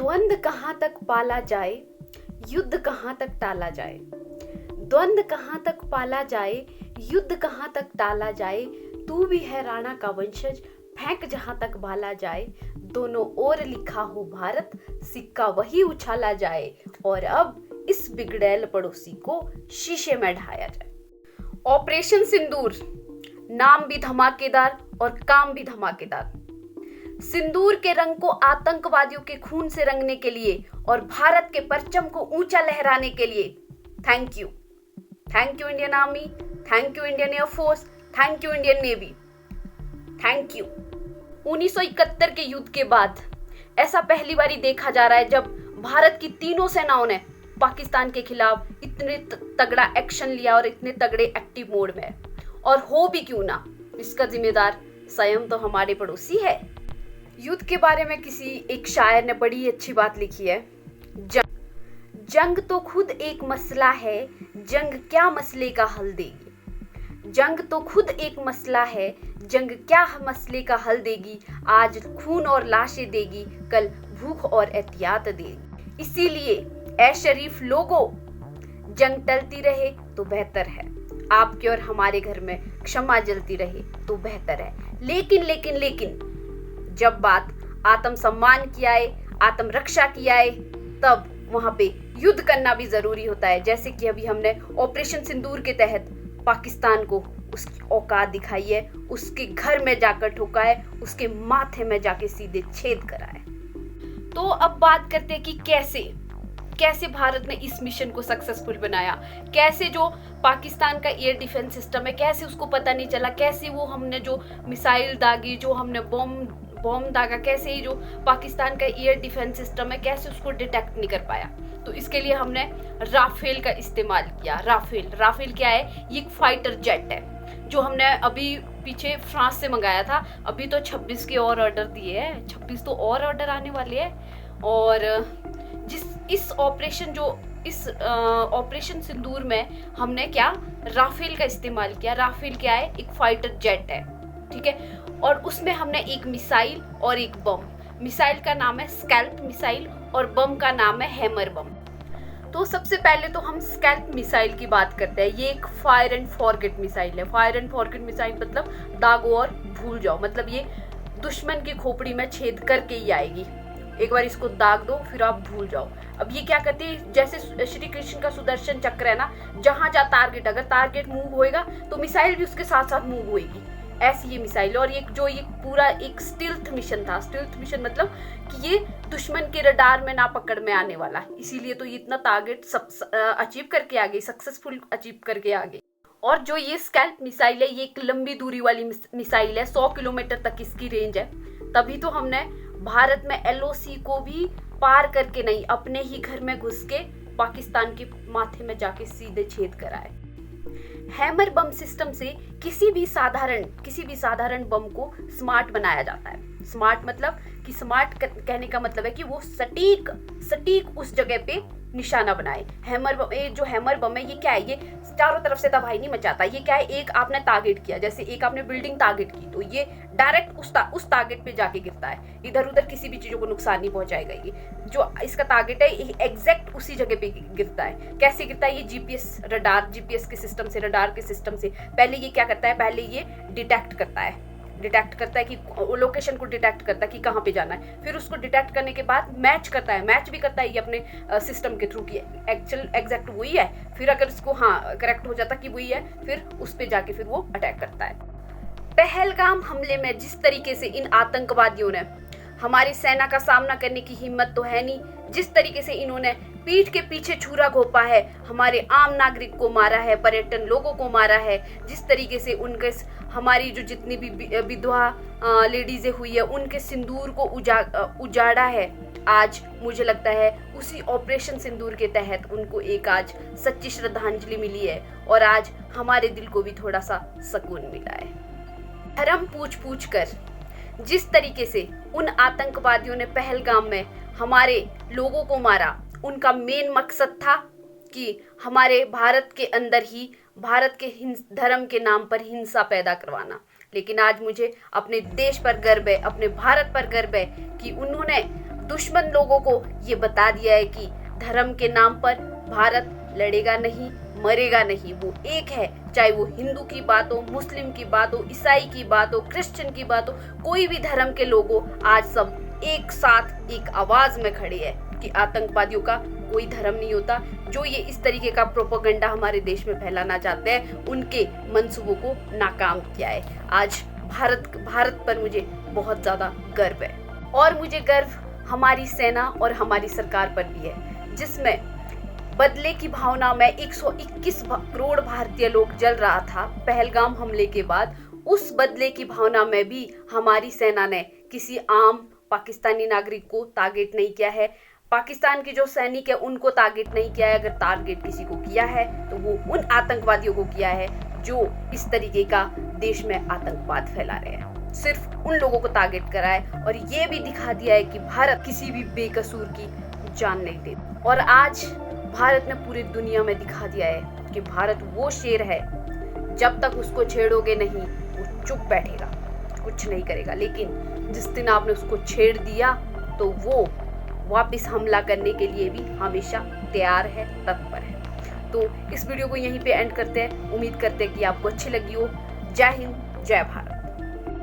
द्वंद्व कहाँ तक पाला जाए, युद्ध कहाँ तक टाला जाए। द्वंद्व कहाँ तक पाला जाए, युद्ध कहाँ तक टाला जाए। तू भी है राणा का वंशज, फेंक जहाँ तक भाला जाए। दोनों ओर लिखा हो भारत, सिक्का वही उछाला जाए। और अब इस बिगड़ैल पड़ोसी को शीशे में ढाया जाए। ऑपरेशन सिंदूर, नाम भी धमाकेदार और काम भी धमाकेदार। सिंदूर के रंग को आतंकवादियों के खून से रंगने के लिए और भारत के परचम को ऊंचा लहराने के लिए thank you Indian army, thank you Indian air force, thank you Indian navy, thank you. 1971 के युद्ध के बाद ऐसा पहली बार देखा जा रहा है जब भारत की तीनों सेनाओं ने पाकिस्तान के खिलाफ इतने तगड़ा एक्शन लिया और इतने तगड़े एक्टिव मोड में है। और हो भी क्यों ना, इसका जिम्मेदार स्वयं तो हमारे पड़ोसी है। युद्ध के बारे में किसी एक शायर ने बड़ी अच्छी बात लिखी है। जंग तो खुद एक मसला है, जंग क्या मसले का हल देगी। जंग तो खुद एक मसला है, जंग क्या मसले का हल देगी। आज खून और लाशें देगी, कल भूख और एहतियात देगी। इसीलिए ऐ शरीफ लोगों, जंग टलती रहे तो बेहतर है। आपके और हमारे घर में क्षमा जलती रहे तो बेहतर है। लेकिन जब बात आत्मसम्मान की आए, आत्मरक्षा की आए, तब वहां पे युद्ध करना भी जरूरी होता है। जैसे कि अभी हमने ऑपरेशन सिंदूर के तहत पाकिस्तान को उसकी औकात दिखाई है, उसके घर में जाकर ठोका है, उसके माथे में जाके सीधे छेद करा है। तो अब बात करते हैं कि कैसे भारत ने इस मिशन को सक्सेसफुल बनाया। कैसे जो पाकिस्तान का एयर डिफेंस सिस्टम है, कैसे उसको पता नहीं चला। कैसे वो हमने जो मिसाइल दागी, जो हमने बॉम्ब दागा, कैसे ही जो पाकिस्तान का एयर डिफेंस सिस्टम है, कैसे उसको डिटेक्ट नहीं कर पाया। तो इसके लिए हमने राफेल का इस्तेमाल किया। राफेल क्या है? ये एक फाइटर जेट है जो हमने अभी पीछे फ्रांस से मंगाया था। अभी तो 26 के और ऑर्डर दिए हैं, 26 तो और ऑर्डर आने वाले हैं। और इस ऑपरेशन सिंदूर में हमने क्या, राफेल का इस्तेमाल किया। राफेल क्या है? एक फाइटर जेट है, ठीक है। और उसमें हमने एक मिसाइल और एक बम। मिसाइल का नाम है स्कैल्प मिसाइल और बम का नाम है हैमर बम। तो सबसे पहले तो हम स्कैल्प मिसाइल की बात करते हैं। ये एक फायर एंड फॉरगेट मिसाइल है। फायर एंड फॉरगेट मिसाइल मतलब दागो और भूल जाओ, मतलब ये दुश्मन की खोपड़ी में छेद करके ही आएगी। एक बार इसको दाग दो फिर आप भूल जाओ। अब ये क्या करती है, जैसे श्री कृष्ण का सुदर्शन चक्र है ना, जहां जा टारगेट, अगर टारगेट मूव होएगा तो मिसाइल भी उसके साथ साथ मूव होएगी। ऐसी ये मिसाइल। और ये पूरा एक स्टिल्थ मिशन था। स्टिल्थ मिशन मतलब कि ये दुश्मन के रडार में ना पकड़ में आने वाला, इसीलिए तो ये इतना टारगेट अचीव करके आ गई, सक्सेसफुल अचीव करके आ गई। और जो ये स्कैल्प मिसाइल है, ये एक लंबी दूरी वाली मिसाइल है। 100 किलोमीटर तक इसकी रेंज है। तभी तो हमने भारत में LOC को भी पार करके नहीं, अपने ही घर में घुस के पाकिस्तान के माथे में जाके सीधे छेद कराए। हैमर बम सिस्टम से किसी भी साधारण बम को स्मार्ट बनाया जाता है। स्मार्ट मतलब कि स्मार्ट कहने का मतलब है कि वो सटीक उस जगह पे निशाना बनाए। हैमर बम है, ये क्या है? ये चारों तरफ से तबाही नहीं मचाता। ये क्या है? एक आपने टारगेट किया, जैसे एक आपने बिल्डिंग टारगेट की, तो ये डायरेक्ट उस टारगेट पे जाके गिरता है। इधर उधर किसी भी चीजों को नुकसान नहीं पहुंचाएगा। ये जो इसका टारगेट है एग्जैक्ट उसी जगह पे गिरता है। कैसे गिरता है? ये जीपीएस के सिस्टम से, रडार के सिस्टम से। पहले ये क्या करता है? पहले ये डिटेक्ट करता है कि लोकेशन को डिटेक्ट करता है कि कहाँ पे जाना है। फिर उसको डिटेक्ट करने के बाद मैच भी करता है ये अपने सिस्टम के थ्रू की एग्जैक्ट वही है। फिर अगर इसको करेक्ट हो जाता कि वही है, फिर उस पे जाके फिर वो अटैक करता है। पहलगाम हमले में जिस तरीके से इन आतंकवादियों ने हमारी सेना का सामना करने की हिम्मत तो है नहीं, जिस तरीके से इन्होंने पीठ के पीछे छुरा घोंपा है, हमारे आम नागरिक को मारा है, पर्यटन लोगों को मारा है, जिस तरीके से हमारी जो जितनी भी विधवा लेडीजें हुई है उनके सिंदूर को उजाड़ा है। आज मुझे लगता है उसी ऑपरेशन सिंदूर के तहत उनको एक आज सच्ची श्रद्धांजलि मिली है और आज हमारे दिल को भी थोड़ा सा सुकून मिला है। धर्म पूछ कर जिस तरीके से उन आतंकवादियों ने पहलगाम में हमारे लोगों को मारा, उनका मेन मकसद था कि हमारे भारत के अंदर ही भारत के धर्म के नाम पर हिंसा पैदा करवाना। लेकिन आज मुझे अपने देश पर गर्व है, अपने भारत पर गर्व है कि उन्होंने दुश्मन लोगों को ये बता दिया है कि धर्म के नाम पर भारत लड़ेगा नहीं, मरेगा नहीं। वो एक है, चाहे वो हिंदू की बात हो, मुस्लिम की बात हो, ईसाई की बात हो, क्रिश्चियन की बात हो, कोई भी धर्म के लोग हो, आज सब एक साथ एक आवाज में खड़े हैं कि आतंकवादियों का कोई धर्म नहीं होता। जो ये इस तरीके का प्रोपेगेंडा हमारे देश में फैलाना चाहते हैं, उनके मंसूबों को नाकाम किया है। आज भारत पर मुझे बहुत ज्यादा गर्व है, और मुझे गर्व हमारी सेना और हमारी सरकार पर भी है, जिसमें बदले की भावना में 121 करोड़ भारतीय लोग जल रहा था पहलगाम हमले के बाद। उस बदले की भावना में भी हमारी सेना ने किसी आम पाकिस्तानी नागरिक को टारगेट नहीं किया है। पाकिस्तान के जो सैनिक है उनको टारगेट नहीं किया है। अगर टारगेट किसी को किया है तो वो उन आतंकवादियों को किया है जो इस तरीके का देश में आतंकवाद फैला रहे हैं। सिर्फ उन लोगों को टारगेट करा है, और ये भी दिखा दिया है कि भारत किसी भी बेकसूर की जान नहीं देता। और आज भारत ने पूरी दुनिया में दिखा दिया है कि भारत वो शेर है, जब तक उसको छेड़ोगे नहीं वो चुप बैठेगा, कुछ नहीं करेगा। लेकिन जिस दिन आपने उसको छेड़ दिया तो वो वापस हमला करने के लिए भी हमेशा तैयार है, तत्पर है। तो इस वीडियो को यहीं पे एंड करते हैं। उम्मीद करते हैं कि आपको अच्छी लगी हो। जय हिंद, जय भारत।